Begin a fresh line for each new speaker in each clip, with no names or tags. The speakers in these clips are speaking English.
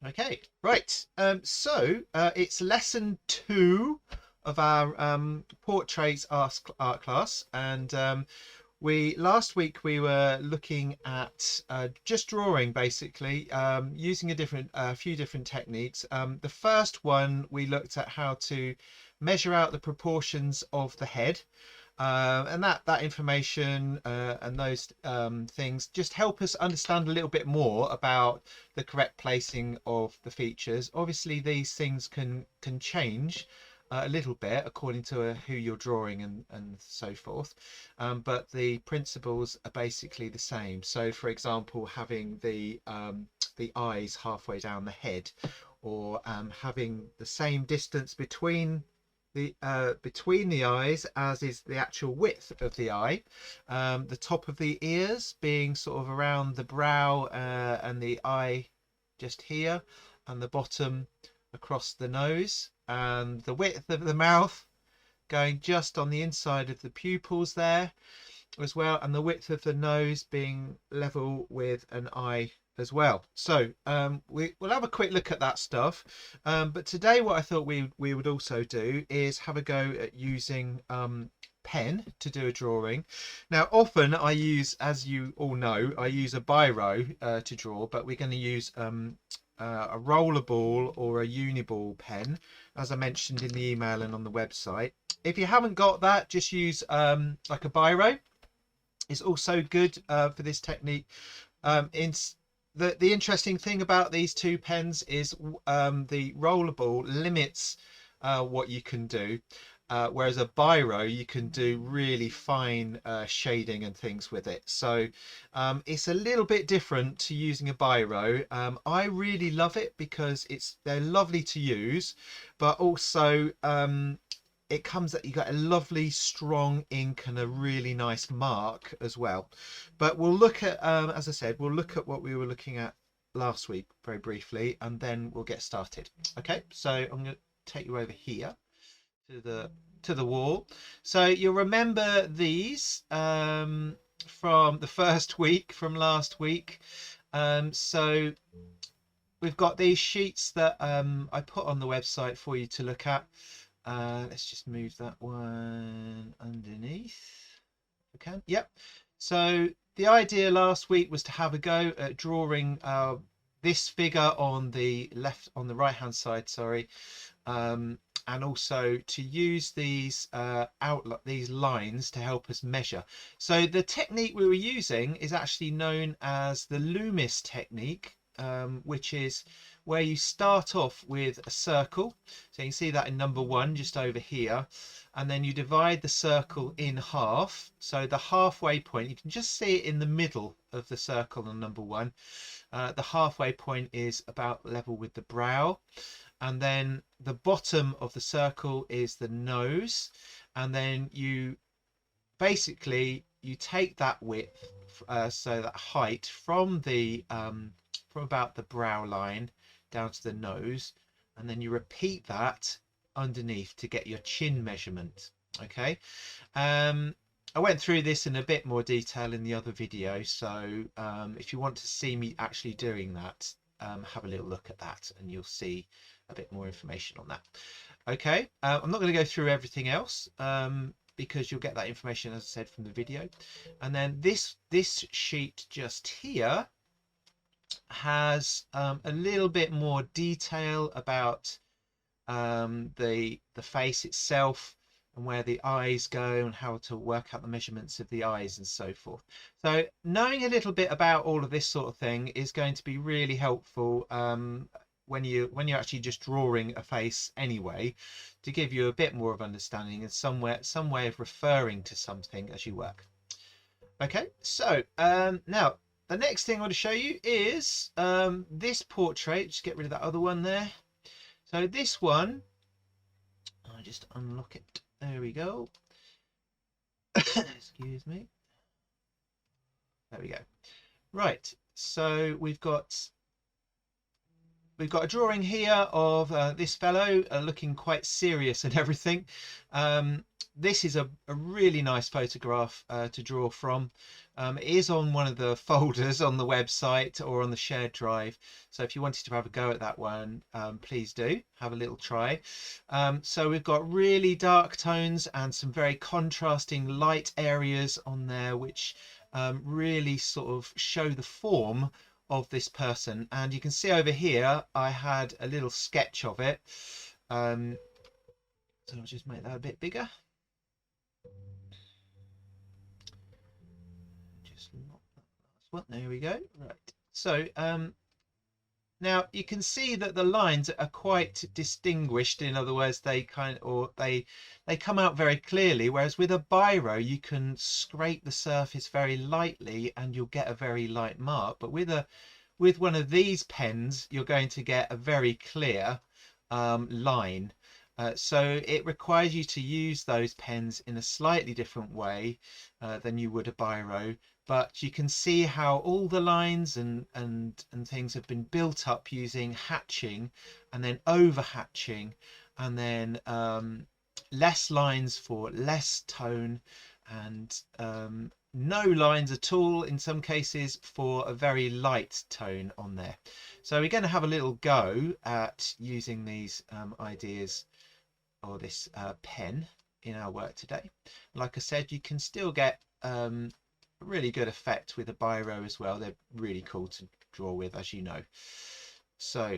Okay, right. It's lesson 2 of our portraits art class, and we last week we were looking at just drawing basically, using a few different techniques. The first one we looked at how to measure out the proportions of the head. And that information and those things just help us understand a little bit more about the correct placing of the features. Obviously, these things can change a little bit according to who you're drawing and so forth, but the principles are basically the same. So, for example, having the eyes halfway down the head, or having the same distance between the eyes as is the actual width of the eye, the top of the ears being sort of around the brow, and the eye just here, and the bottom across the nose, and the width of the mouth going just on the inside of the pupils there as well, and the width of the nose being level with an eye as well. So we'll have a quick look at that stuff, but today what I thought we would also do is have a go at using pen to do a drawing. Now often I use, as you all know, I use a biro to draw, but we're going to use a rollerball or a uniball pen, as I mentioned in the email and on the website. If you haven't got that, just use like a biro. Is also good for this technique. The interesting thing about these two pens is the rollerball limits what you can do, whereas a biro you can do really fine shading and things with it. So it's a little bit different to using a biro. I really love it because they're lovely to use, but also it comes that you got a lovely strong ink and a really nice mark as well. But we'll look at, as I said, we'll look at what we were looking at last week very briefly, and then we'll get started. Okay, so I'm going to take you over here to the wall. So you'll remember these from the first week, from last week. So we've got these sheets that I put on the website for you to look at. Let's just move that one underneath. We can. Yep. So the idea last week was to have a go at drawing this figure on the right hand side, sorry, and also to use these these lines to help us measure. So the technique we were using is actually known as the Loomis technique, which is where you start off with a circle. So you can see that in number 1 just over here, and then you divide the circle in half. So the halfway point, you can just see it in the middle of the circle on number 1. The halfway point is about level with the brow, and then the bottom of the circle is the nose, and then you basically you take that width, so that height from about the brow line down to the nose, and then you repeat that underneath to get your chin measurement. Okay, I went through this in a bit more detail in the other video, so if you want to see me actually doing that, have a little look at that and you'll see a bit more information on that. Okay, I'm not going to go through everything else, because you'll get that information, as I said, from the video. And then this sheet just here has a little bit more detail about the face itself, and where the eyes go, and how to work out the measurements of the eyes and so forth. So knowing a little bit about all of this sort of thing is going to be really helpful when you're actually just drawing a face anyway, to give you a bit more of understanding and some way of referring to something as you work. Okay, so now the next thing I want to show you is this portrait. Just get rid of that other one there. So this one, I'll just unlock it. There we go. Excuse me. There we go. Right, so we've got we've got a drawing here of this fellow looking quite serious and everything. This is a really nice photograph to draw from. It is on one of the folders on the website or on the shared drive. So if you wanted to have a go at that one, please do have a little try. So we've got really dark tones and some very contrasting light areas on there, which really sort of show the form of this person. And you can see over here I had a little sketch of it. So I'll just make that a bit bigger. Just lock that last one. There we go. Right. So now you can see that the lines are quite distinguished. In other words, they come out very clearly, whereas with a biro you can scrape the surface very lightly and you'll get a very light mark. But with one of these pens you're going to get a very clear line. So it requires you to use those pens in a slightly different way than you would a biro. But you can see how all the lines and things have been built up using hatching and then over hatching, and then less lines for less tone, and no lines at all in some cases for a very light tone on there. So we're going to have a little go at using these ideas or this pen in our work today. Like I said, you can still get really good effect with a biro as well. They're really cool to draw with, as you know. So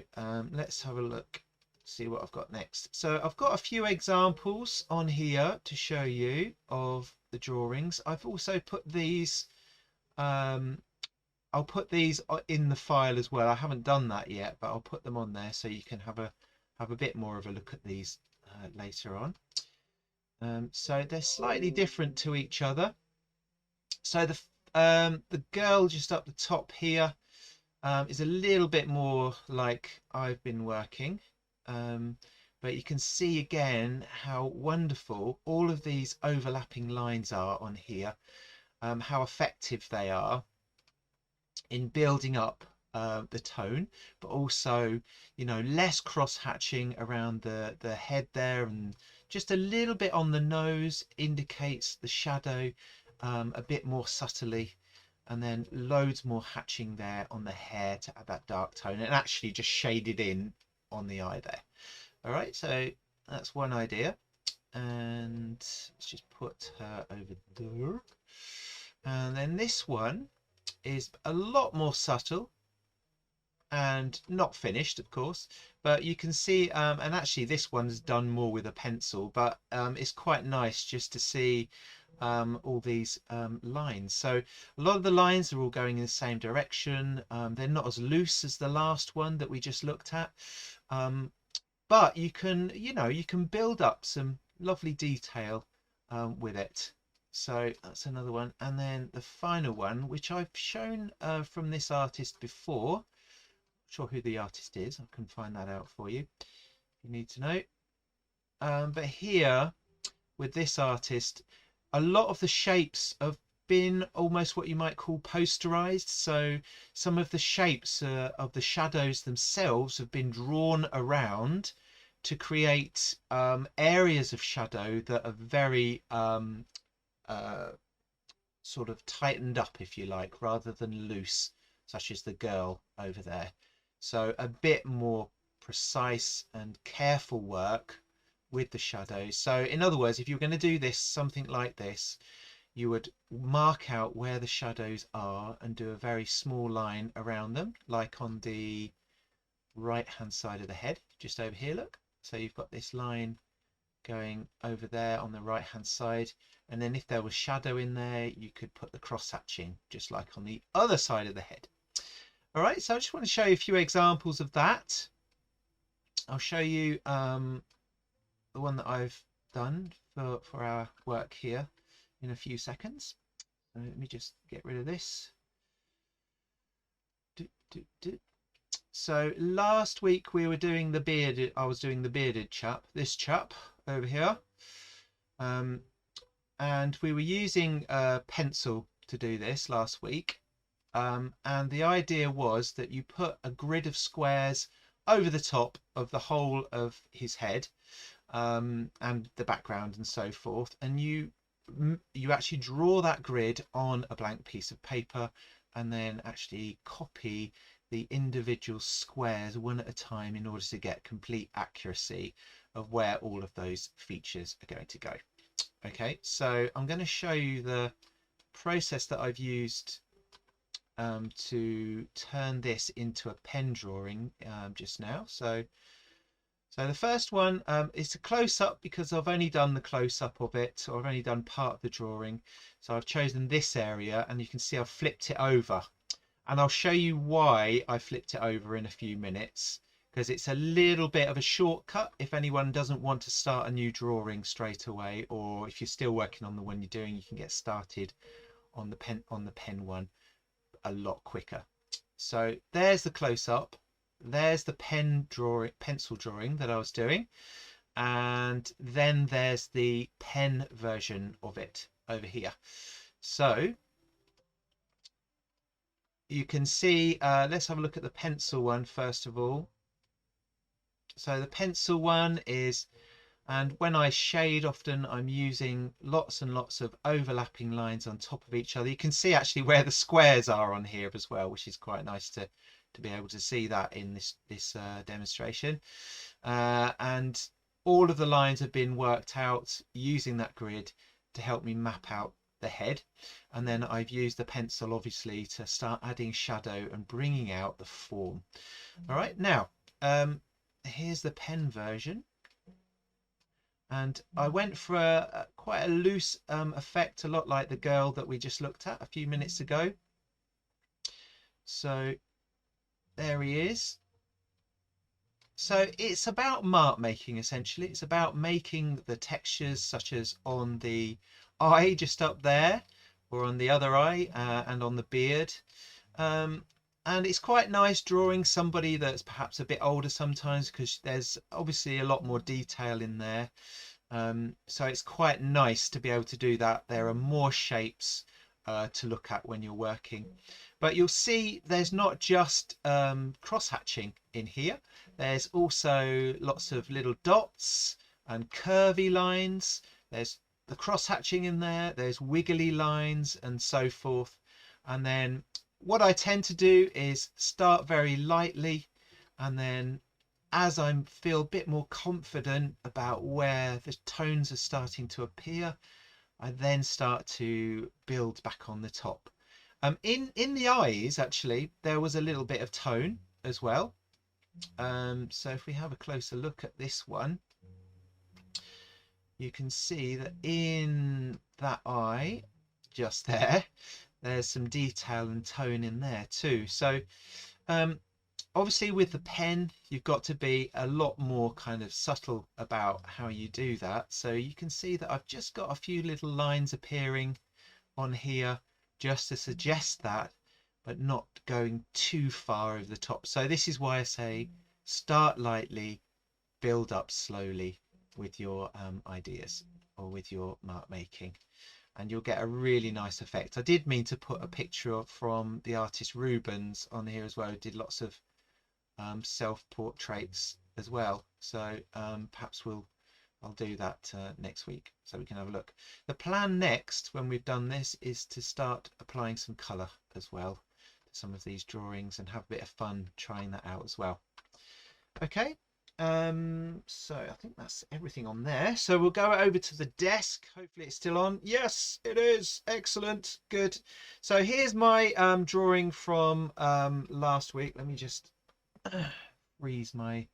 let's have a look, see what I've got next. So I've got a few examples on here to show you of the drawings. I've also put these I'll put these in the file as well. I haven't done that yet, but I'll put them on there so you can have a bit more of a look at these later on. So they're slightly different to each other. So the girl just up the top here is a little bit more like I've been working, but you can see again how wonderful all of these overlapping lines are on here, how effective they are in building up the tone, but also, you know, less cross hatching around the head there, and just a little bit on the nose indicates the shadow a bit more subtly, and then loads more hatching there on the hair to add that dark tone, and actually just shaded in on the eye there. All right, so that's one idea, and let's just put her over there. And then this one is a lot more subtle and not finished, of course, but you can see and actually this one's done more with a pencil, but it's quite nice just to see all these lines. So a lot of the lines are all going in the same direction. They're not as loose as the last one that we just looked at, but you can, you know, you can build up some lovely detail with it. So that's another one. And then the final one, which I've shown from this artist before. Not sure who the artist is. I can find that out for you if you need to know. But here with this artist, a lot of the shapes have been almost what you might call posterized. So some of the shapes of the shadows themselves have been drawn around to create areas of shadow that are very sort of tightened up, if you like, rather than loose, such as the girl over there. So a bit more precise and careful work with the shadows. So in other words, if you're going to do this, something like this, you would mark out where the shadows are and do a very small line around them, like on the right hand side of the head, just over here, look. So you've got this line going over there on the right hand side, and then if there was shadow in there, you could put the cross hatching just like on the other side of the head. All right, so I just want to show you a few examples of that. I'll show you the one that I've done for our work here in a few seconds. So let me just get rid of this. So last week we were doing the bearded, I was doing the bearded chap, this chap over here, and we were using a pencil to do this last week, and the idea was that you put a grid of squares over the top of the whole of his head, and the background and so forth, and you actually draw that grid on a blank piece of paper and then actually copy the individual squares one at a time in order to get complete accuracy of where all of those features are going to go. Okay, so I'm going to show you the process that I've used to turn this into a pen drawing just now. So the first one is a close-up, because I've only done the close-up of it, or I've only done part of the drawing. So I've chosen this area, and you can see I've flipped it over. And I'll show you why I flipped it over in a few minutes, because it's a little bit of a shortcut if anyone doesn't want to start a new drawing straight away, or if you're still working on the one you're doing, you can get started on the pen one a lot quicker. So there's the close-up. There's the pencil drawing that I was doing, and then there's the pen version of it over here. So you can see, let's have a look at the pencil one first of all. So the pencil one is, and when I shade, often I'm using lots and lots of overlapping lines on top of each other. You can see actually where the squares are on here as well, which is quite nice to be able to see that in this demonstration. And all of the lines have been worked out using that grid to help me map out the head. And then I've used the pencil obviously to start adding shadow and bringing out the form. All right, now here's the pen version. And I went for quite a loose effect, a lot like the girl that we just looked at a few minutes ago. So there he is. So it's about mark making, essentially. It's about making the textures, such as on the eye just up there, or on the other eye, and on the beard. And it's quite nice drawing somebody that's perhaps a bit older sometimes, because there's obviously a lot more detail in there. So it's quite nice to be able to do that. There are more shapes to look at when you're working. But you'll see there's not just cross-hatching in here. There's also lots of little dots and curvy lines. There's the cross-hatching in there. There's wiggly lines and so forth. And then what I tend to do is start very lightly, and then as I feel a bit more confident about where the tones are starting to appear, I then start to build back on the top. In the eyes, actually, there was a little bit of tone as well. So if we have a closer look at this one, you can see that in that eye, just there, there's some detail and tone in there too. So obviously with the pen, you've got to be a lot more kind of subtle about how you do that. So you can see that I've just got a few little lines appearing on here just to suggest that, but not going too far over the top. So this is why I say start lightly, build up slowly with your ideas or with your mark making, and you'll get a really nice effect. I did mean to put a picture from the artist Rubens on here as well, who did lots of self-portraits as well. So perhaps I'll do that next week so we can have a look. The plan next, when we've done this, is to start applying some colour as well to some of these drawings and have a bit of fun trying that out as well. Okay, so I think that's everything on there. So we'll go over to the desk. Hopefully it's still on. Yes, it is. Excellent. Good. So here's my drawing from last week. Let me just freeze my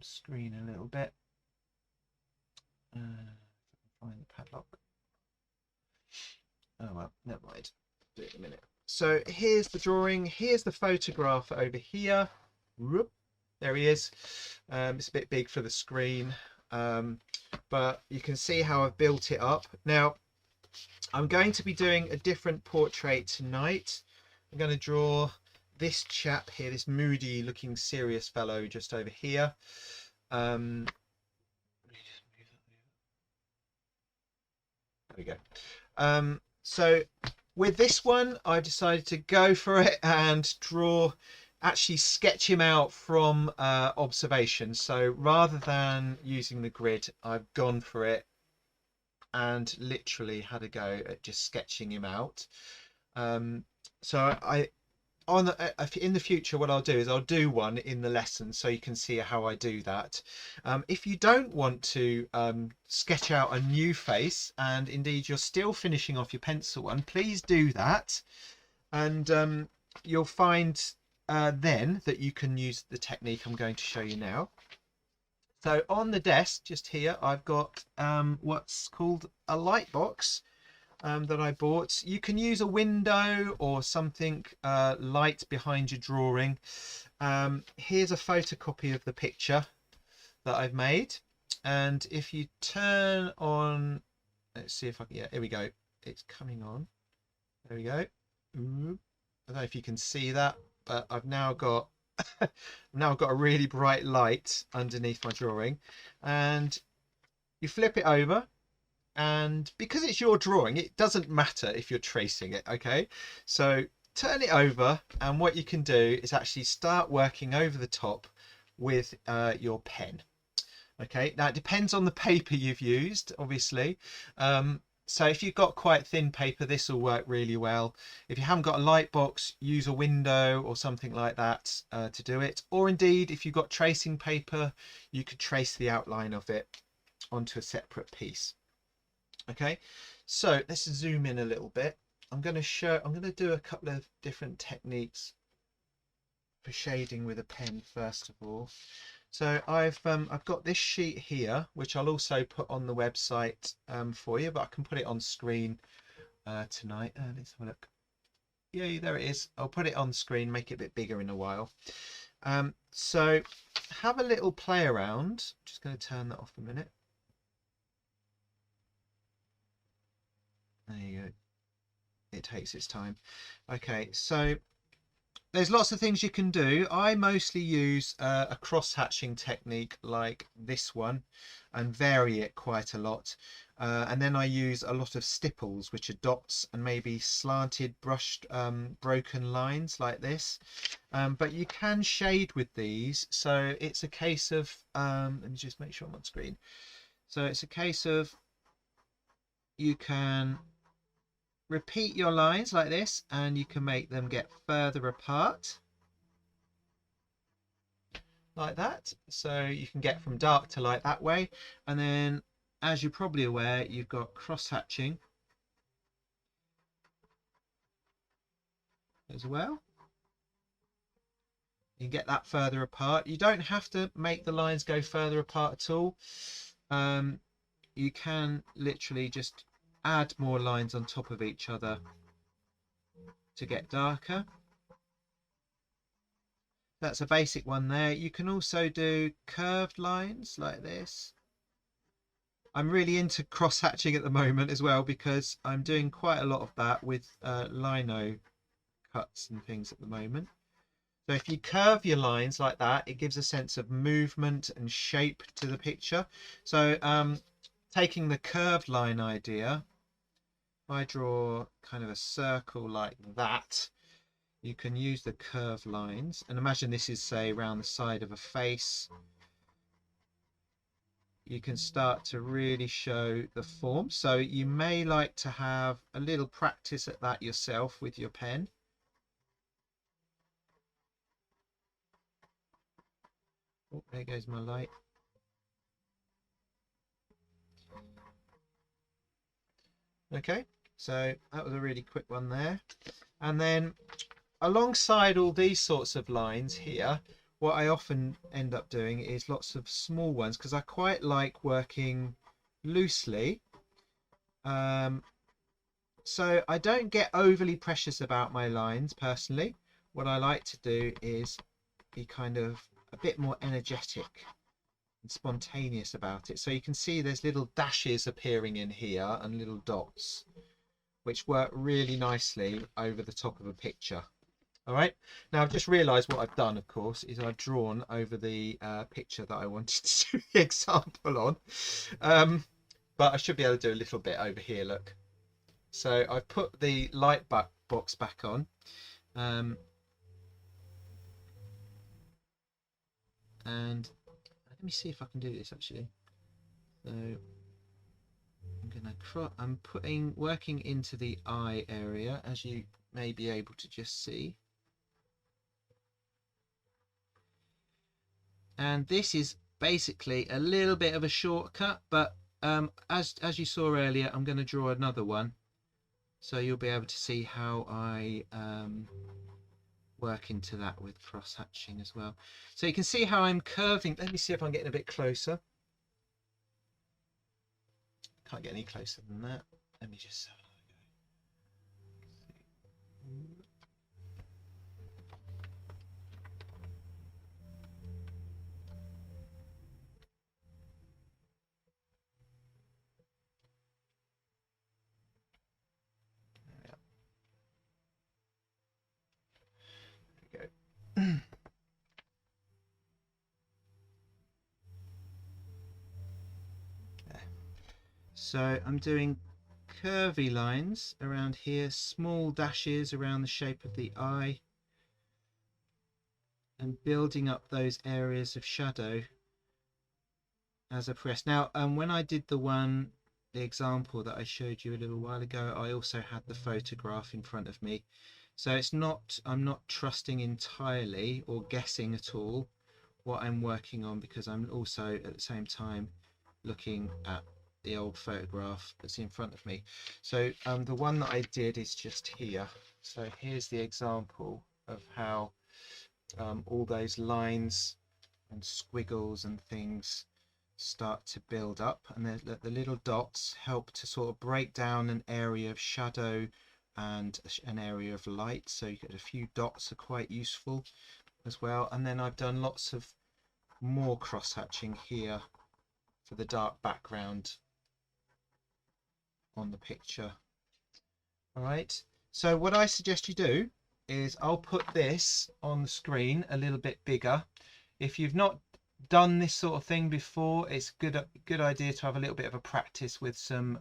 screen a little bit. Find the padlock. Oh well, never mind. Do it in a minute. So here's the drawing. Here's the photograph over here. Whoop. There he is. It's a bit big for the screen, but you can see how I've built it up. Now, I'm going to be doing a different portrait tonight. I'm going to draw this chap here, this moody looking serious fellow just over here. There we go. So with this one, I decided to go for it and draw actually sketch him out from observation. So rather than using the grid, I've gone for it and literally had a go at just sketching him out. So I on in the future, what I'll do is I'll do one in the lesson so you can see how I do that. If you don't want to sketch out a new face, and indeed you're still finishing off your pencil one, please do that, and you'll find then that you can use the technique I'm going to show you now. So on the desk just here, I've got what's called a light box that I bought. You can use a window or something light behind your drawing. Here's a photocopy of the picture that I've made, and if you turn on, let's see if I can, yeah, here we go, it's coming on, there we go. Ooh. I don't know if you can see that, but I've now got a really bright light underneath my drawing, and you flip it over, and because it's your drawing, it doesn't matter if you're tracing it. Okay, so turn it over, and what you can do is actually start working over the top with your pen. Okay, now it depends on the paper you've used, obviously. So if you've got quite thin paper, this will work really well. If you haven't got a light box, use a window or something like that to do it. Or indeed, if you've got tracing paper, you could trace the outline of it onto a separate piece. Okay, so let's zoom in a little bit. I'm going to do a couple of different techniques for shading with a pen first of all. So I've got this sheet here, which I'll also put on the website for you, but I can put it on screen tonight. Let's have a look. Yeah, there it is. I'll put it on screen, make it a bit bigger in a while. So have a little play around. Just going to turn that off a minute. There you go. It takes its time. Okay, so there's lots of things you can do. I mostly use a cross-hatching technique like this one and vary it quite a lot. And then I use a lot of stipples, which are dots and maybe slanted, brushed, broken lines like this. But you can shade with these. So it's a case of, let me just make sure I'm on screen. So it's a case of, you can repeat your lines like this, and you can make them get further apart like that, so you can get from dark to light that way. And then, as you're probably aware, you've got cross hatching as well. You can get that further apart. You don't have to make the lines go further apart at all. You can literally just add more lines on top of each other to get darker. That's a basic one there. You can also do curved lines like this. I'm really into cross hatching at the moment as well, because I'm doing quite a lot of that with lino cuts and things at the moment. So if you curve your lines like that, it gives a sense of movement and shape to the picture. So taking the curved line idea, if I draw kind of a circle like that, you can use the curved lines, and imagine this is, say, around the side of a face. You can start to really show the form. So you may like to have a little practice at that yourself with your pen. Oh, there goes my light. Okay, so that was a really quick one there. And then alongside all these sorts of lines here, what I often end up doing is lots of small ones, because I quite like working loosely. So I don't get overly precious about my lines personally. What I like to do is be kind of a bit more energetic and spontaneous about it. So you can see there's little dashes appearing in here and little dots, which work really nicely over the top of a picture. All right, now I've just realized what I've done, of course, is I've drawn over the picture that I wanted to do the example on, but I should be able to do a little bit over here. Look, so I've put the light box back on, And let me see if I can do this actually. So I'm working into the eye area, as you may be able to just see. And this is basically a little bit of a shortcut, but as you saw earlier, I'm going to draw another one, so you'll be able to see how I work into that with cross hatching as well. So you can see how I'm curving. Let me see if I'm getting a bit closer. Can't get any closer than that. Let me just have another go. There we go. So I'm doing curvy lines around here, small dashes around the shape of the eye, and building up those areas of shadow as I press. Now, when I did the example that I showed you a little while ago, I also had the photograph in front of me. So I'm not trusting entirely or guessing at all what I'm working on, because I'm also at the same time looking at the old photograph that's in front of me. So the one that I did is just here. So here's the example of how all those lines and squiggles and things start to build up, and the little dots help to sort of break down an area of shadow and an area of light. So you get a few dots are quite useful as well. And then I've done lots of more cross hatching here for the dark background on the picture. All right, so what I suggest you do is I'll put this on the screen a little bit bigger. If you've not done this sort of thing before, it's a good idea to have a little bit of a practice with some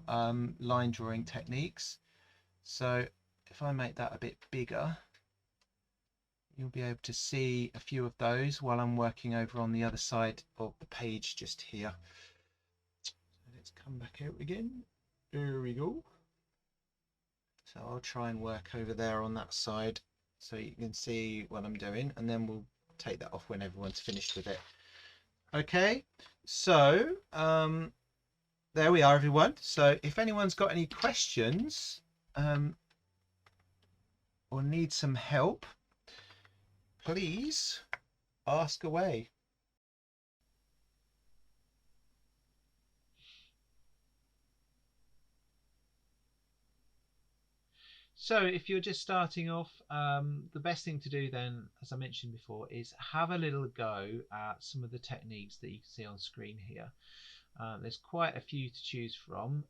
line drawing techniques. So if I make that a bit bigger, you'll be able to see a few of those while I'm working over on the other side of the page just here. So let's come back out again. There we go. So I'll try and work over there on that side so you can see what I'm doing, and then we'll take that off when everyone's finished with it. Okay, so there we are, everyone. So if anyone's got any questions or needs some help, please ask away. So if you're just starting off, the best thing to do then, as I mentioned before, is have a little go at some of the techniques that you can see on screen here. There's quite a few to choose from.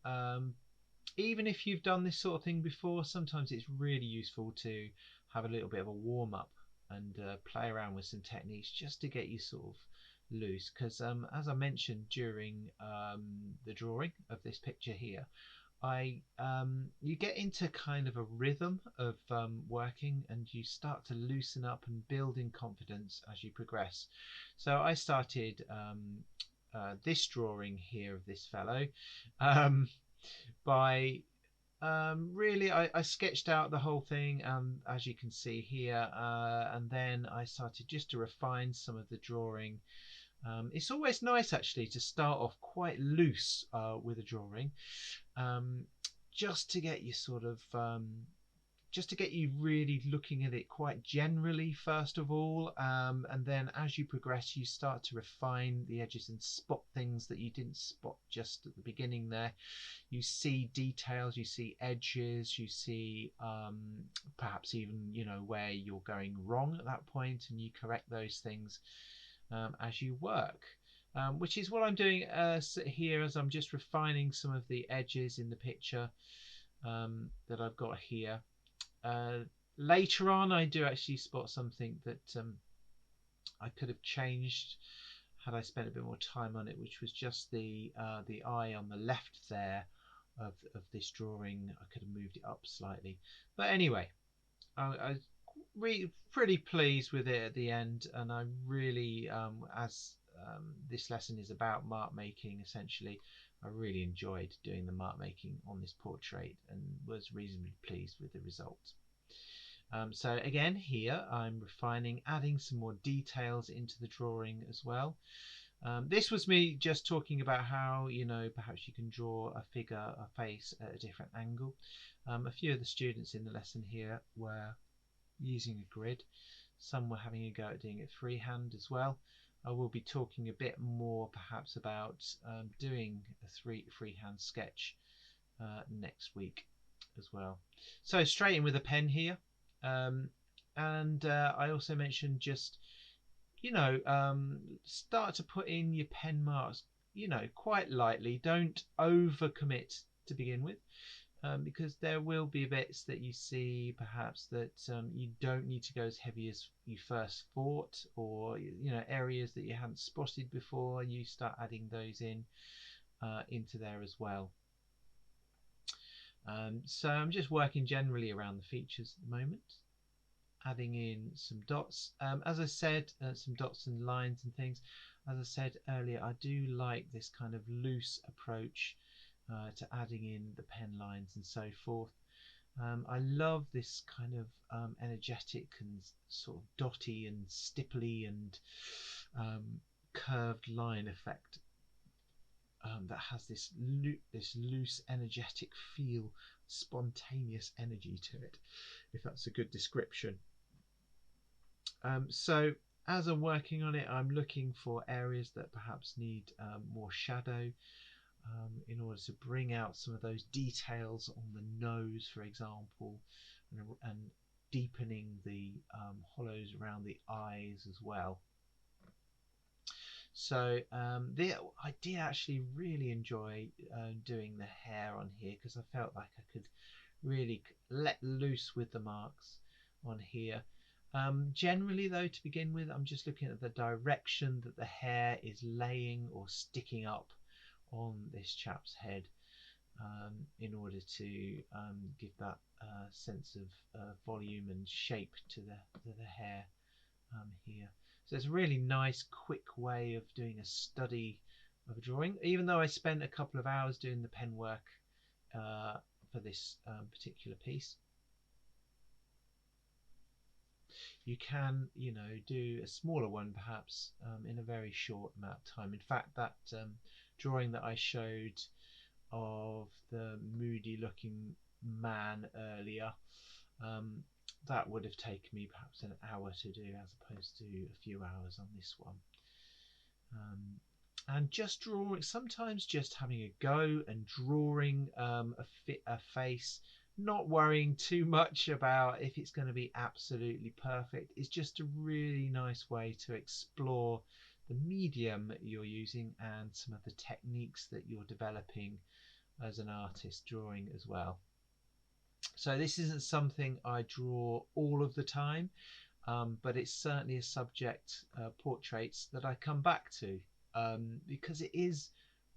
Even if you've done this sort of thing before, sometimes it's really useful to have a little bit of a warm-up and play around with some techniques just to get you sort of loose, because as I mentioned during the drawing of this picture here, you get into kind of a rhythm of working, and you start to loosen up and build in confidence as you progress. So I started this drawing here of this fellow by really I sketched out the whole thing, as you can see here, and then I started just to refine some of the drawing. It's always nice actually to start off quite loose with a drawing, just to get you sort of just to get you really looking at it quite generally first of all, and then as you progress you start to refine the edges and spot things that you didn't spot just at the beginning there. You see details, you see edges, you see perhaps even, you know, where you're going wrong at that point, and you correct those things as you work, which is what I'm doing here, as I'm just refining some of the edges in the picture that I've got here. Later on I do actually spot something that I could have changed had I spent a bit more time on it, which was just the eye on the left there of this drawing. I could have moved it up slightly, but anyway, I pretty pleased with it at the end, and I really, as this lesson is about mark making essentially, I really enjoyed doing the mark making on this portrait and was reasonably pleased with the result. So again, here I'm refining, adding some more details into the drawing as well. This was me just talking about how, perhaps you can draw a figure, a face at a different angle. A few of the students in the lesson here were using a grid. Some were having a go at doing it freehand as well. I will be talking a bit more perhaps about doing a freehand sketch next week as well. So straight in with a pen here. And I also mentioned just, start to put in your pen marks, quite lightly. Don't overcommit to begin with. Because there will be bits that you see perhaps that you don't need to go as heavy as you first thought, or areas that you hadn't spotted before, you start adding those in into there as well. So I'm just working generally around the features at the moment, adding in some dots. As I said, some dots and lines and things. As I said earlier, I do like this kind of loose approach to adding in the pen lines and so forth. I love this kind of energetic and sort of dotty and stipply and curved line effect that has this loose, energetic feel, spontaneous energy to it, if that's a good description. So as I'm working on it, I'm looking for areas that perhaps need more shadow, in order to bring out some of those details on the nose, for example, and deepening the hollows around the eyes as well. So I did actually really enjoy doing the hair on here, because I felt like I could really let loose with the marks on here. Generally though, to begin with, I'm just looking at the direction that the hair is laying or sticking up on this chap's head, in order to give that sense of volume and shape to the hair here. So it's a really nice quick way of doing a study of a drawing, even though I spent a couple of hours doing the pen work for this particular piece. You can, do a smaller one perhaps in a very short amount of time. In fact, that drawing that I showed of the moody looking man earlier, that would have taken me perhaps an hour to do, as opposed to a few hours on this one. And just drawing, sometimes just having a go and drawing a face, not worrying too much about if it's going to be absolutely perfect, is just a really nice way to explore the medium that you're using and some of the techniques that you're developing as an artist drawing as well. So this isn't something I draw all of the time, but it's certainly a subject, portraits, that I come back to, because it is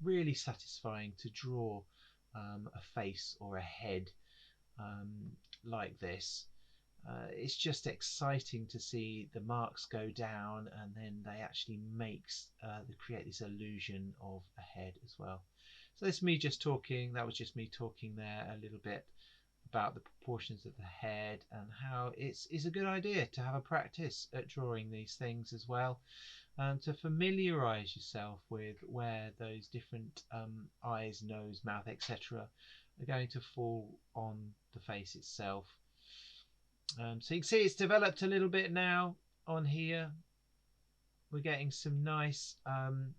really satisfying to draw a face or a head like this. It's just exciting to see the marks go down, and then they actually they create this illusion of a head as well. So this is me just talking, that was just me talking there a little bit about the proportions of the head, and how it's a good idea to have a practice at drawing these things as well, and to familiarize yourself with where those different eyes, nose, mouth, etc. are going to fall on the face itself. So you can see it's developed a little bit now on here. We're getting some nice colour,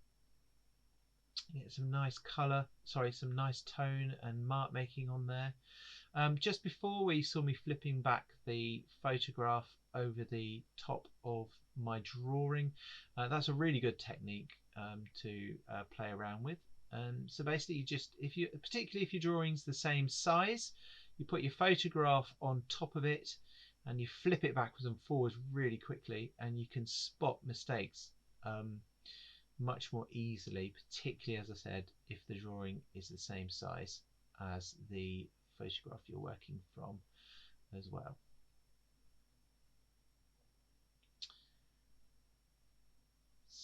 some nice tone and mark making on there. Just before, we saw me flipping back the photograph over the top of my drawing. That's a really good technique to play around with. So basically, particularly if your drawing's the same size, you put your photograph on top of it and you flip it backwards and forwards really quickly, and you can spot mistakes much more easily, particularly, as I said, if the drawing is the same size as the photograph you're working from as well.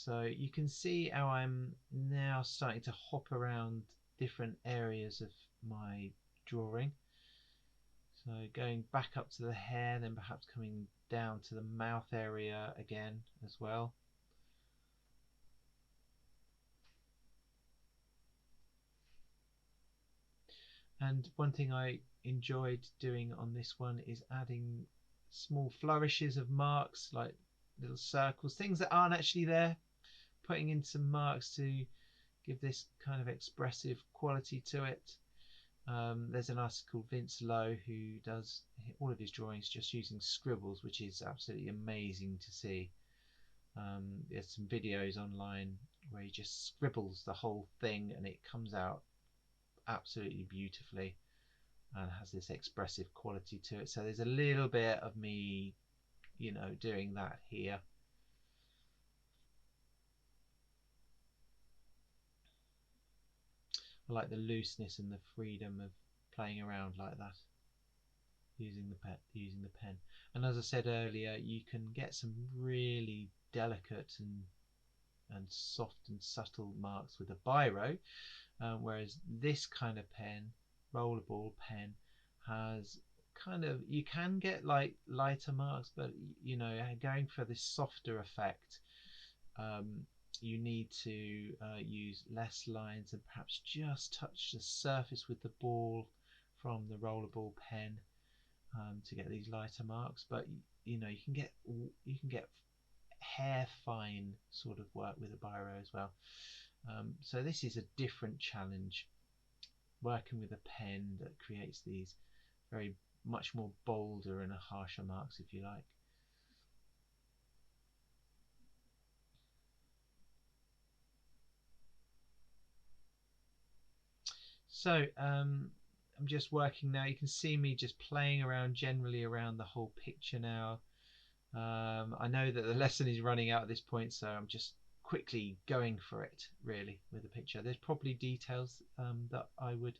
So you can see how I'm now starting to hop around different areas of my drawing. So going back up to the hair, then perhaps coming down to the mouth area again as well. And one thing I enjoyed doing on this one is adding small flourishes of marks, like little circles, things that aren't actually there, putting in some marks to give this kind of expressive quality to it. There's an artist called Vince Lowe who does all of his drawings just using scribbles, which is absolutely amazing to see. There's some videos online where he just scribbles the whole thing and it comes out absolutely beautifully and has this expressive quality to it. So there's a little bit of me, doing that here. I like the looseness and the freedom of playing around like that, using the pen. And as I said earlier, you can get some really delicate and soft and subtle marks with a biro, whereas this kind of pen, rollerball pen, has kind of, you can get like lighter marks, but going for this softer effect, you need to use less lines and perhaps just touch the surface with the ball from the rollerball pen to get these lighter marks. But you can get hair fine sort of work with a biro as well. So this is a different challenge, working with a pen that creates these very much more bolder and harsher marks, if you like. So I'm just working now. You can see me just playing around generally around the whole picture now. I know that the lesson is running out at this point, so I'm just quickly going for it really with the picture. There's probably details that I would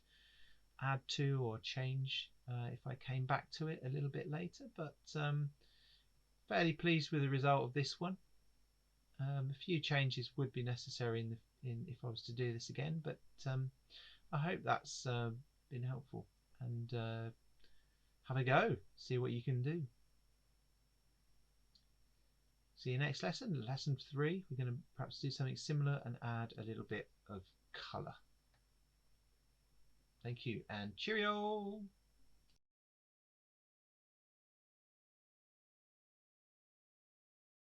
add to or change if I came back to it a little bit later, but fairly pleased with the result of this one. A few changes would be necessary in if I was to do this again, but I hope that's been helpful, and have a go, see what you can do. See you next lesson, lesson 3. We're going to perhaps do something similar and add a little bit of colour. Thank you and cheerio!